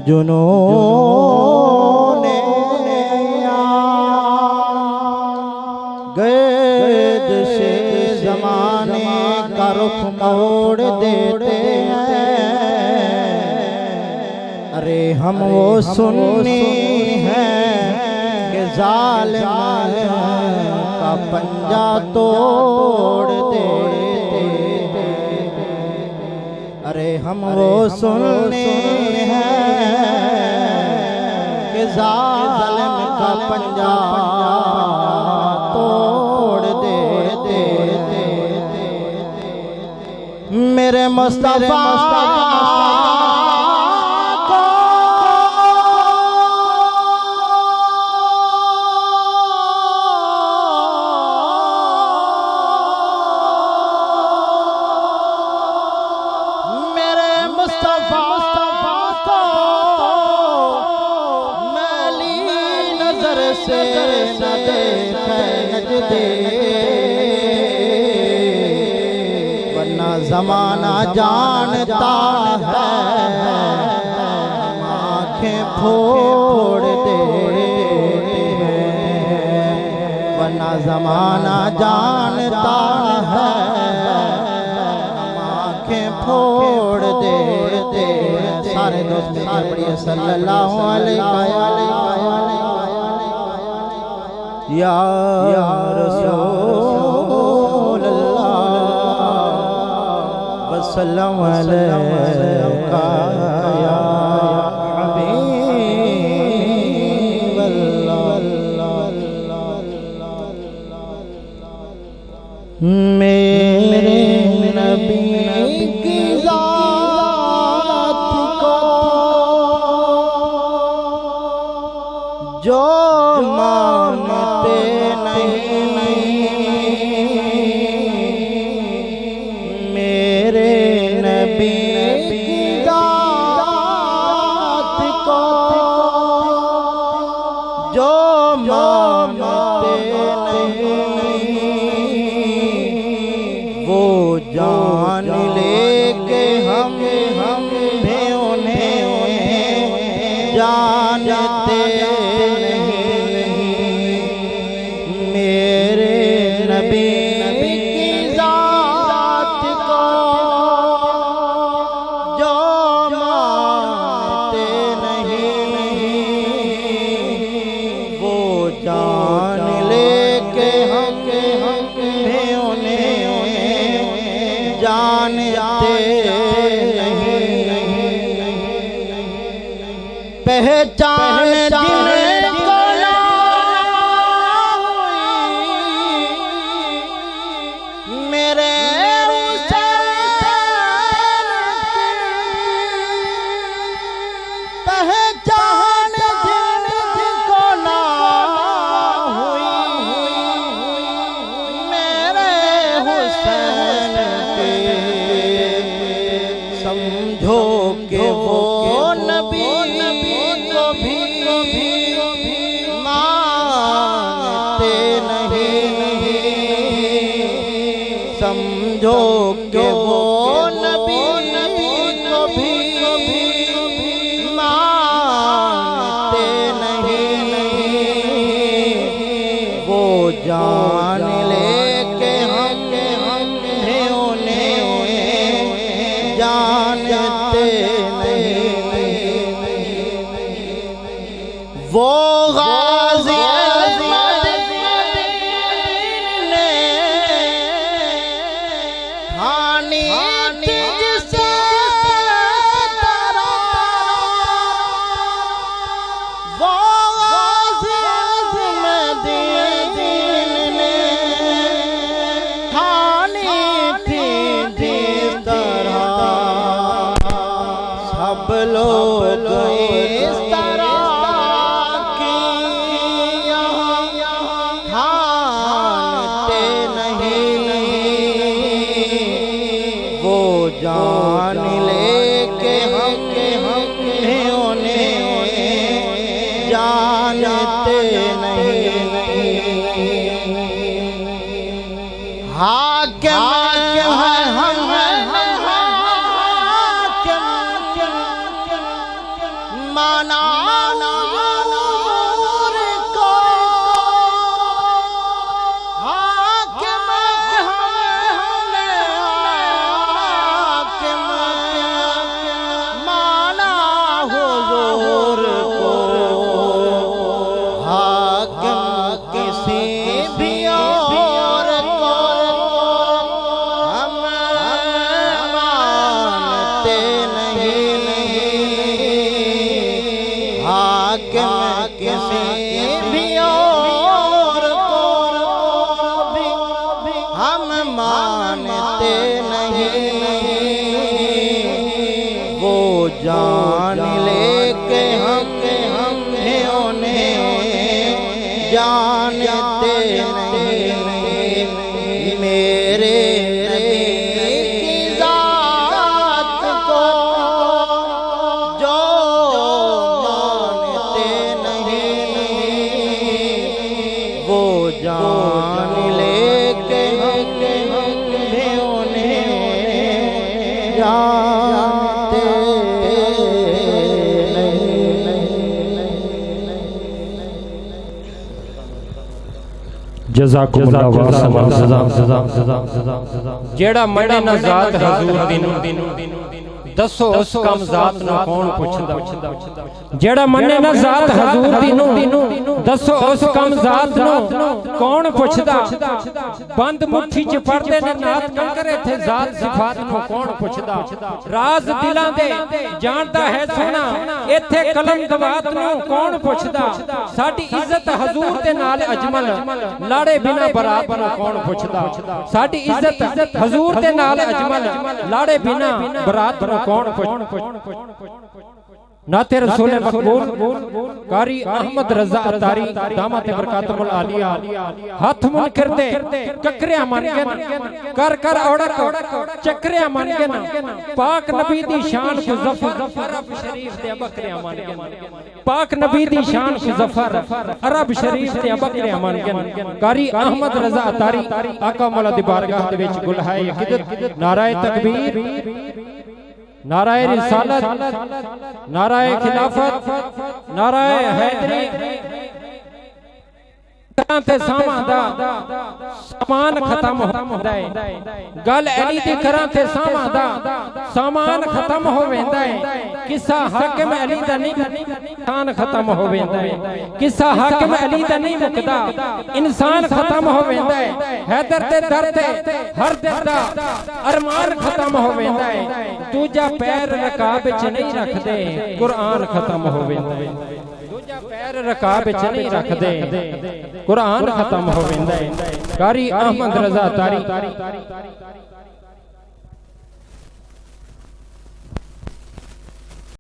जुनूने Gadd से ज़माने का रुख मोड़ देते हैं। अरे हम वो सुन्नी हैं कि ज़ालिम का पंजा तोड़ देते। अरे हम वो सुन्नी हैं कि ज़ालिम का पंजा तोड़ देते। मेरे मुस्तफा से न दे वरना ज़माना जानता है आँखें फोड़ देते हैं। वरना ज़माना जानता है आँखें फोड़ देते हैं। सारे दोस्त पढ़िए सल्लल्लाहु अलैहि या रसूल अल्लाह वसल्लम अलैका या हबीब अल्लाह। मेरे नबी की ज़ात को जो मानते नहीं, मेरे नबी की ज़ात को जो मानते नहीं, वो जान लेके हम भी उन्हें जानते नबी की ज़ात को जो मानते नहीं, वो जान लेके हम भी उन्हें जानते नहीं। पहचान जिनको पहचान जिनको ना हुई मेरे हुसैन के, समझो कि वो नबी को भी मानते नहीं। समझो कि वो नबी को भी जान लेके हम भी उन्हें जानते नहीं। वो गाज़ी अहमद ने ठानी जिसे तारा, वो गाज़ी अहमद लोग इस तरह की ठानते नहीं, वो जान लेके हम भी उन्हें जानते नहीं। हाकिम माना जान लेके हम जानते नहीं मेरे की जात को जो मानते नहीं वो जान लेके हम उन्हें जानते जेड़ा मने ना जात हजूर दिनों दसो उस कम जात नु कौन पुछदा जेड़ा मने ना जात हजूर दिनों दसो उस कम जात नु कौन पुछदा बंद मुट्ठी च पड़दे ने नात कंकरे थे जात सिफात नु कौन पुछदा राज दिलां दे जानदा है सोना इथे कलम दवात नु कौन पुछदा साडी इज्जत हजूर दे नाल अजमल लाड़े बिना बरात नु कौन पुछदा साडी इज्जत हजूर दे नाल अजमल लाड़े बिना बरात नु कौन नाते रसूल मकबूल कारी अहमद रजा अतारी दामत बरकातुल आलिया हाथ मुनकर दे ककरिया मन के कर कर औड़क चकरिया मन के पाक नबी दी शान को ज़फर अरब शरीफ दे बकरिया मन के पाक नबी दी शान को ज़फर अरब शरीफ दे बकरिया मन के कारी अहमद रजा अतारी आका मौला दी बारगाह दे विच गुलहाए अकीदत नाराए तकबीर नाराए रिसालत नाराए खिलाफत नाराए हैदरी ते सामान खत्म होंदा है गल अली दी करां ते सामान खत्म हो वेंदा है किस्सा हाकिम अली दा नहीं इंसान खत्म हो वेंदा है किस्सा हाकिम अली दा नहीं मुकदा इंसान खत्म हो वेंदा है हैदर ते दर ते हर दिल दा अरमान खत्म हो वेंदा है दूजा पैर रकाब विच नहीं रखदे कुरान खत्म हो वेंदा है दूजा पैर रकाब विच नहीं रखदे कुरान खत्म हो वेंदा है कारी अहमद रजा तारी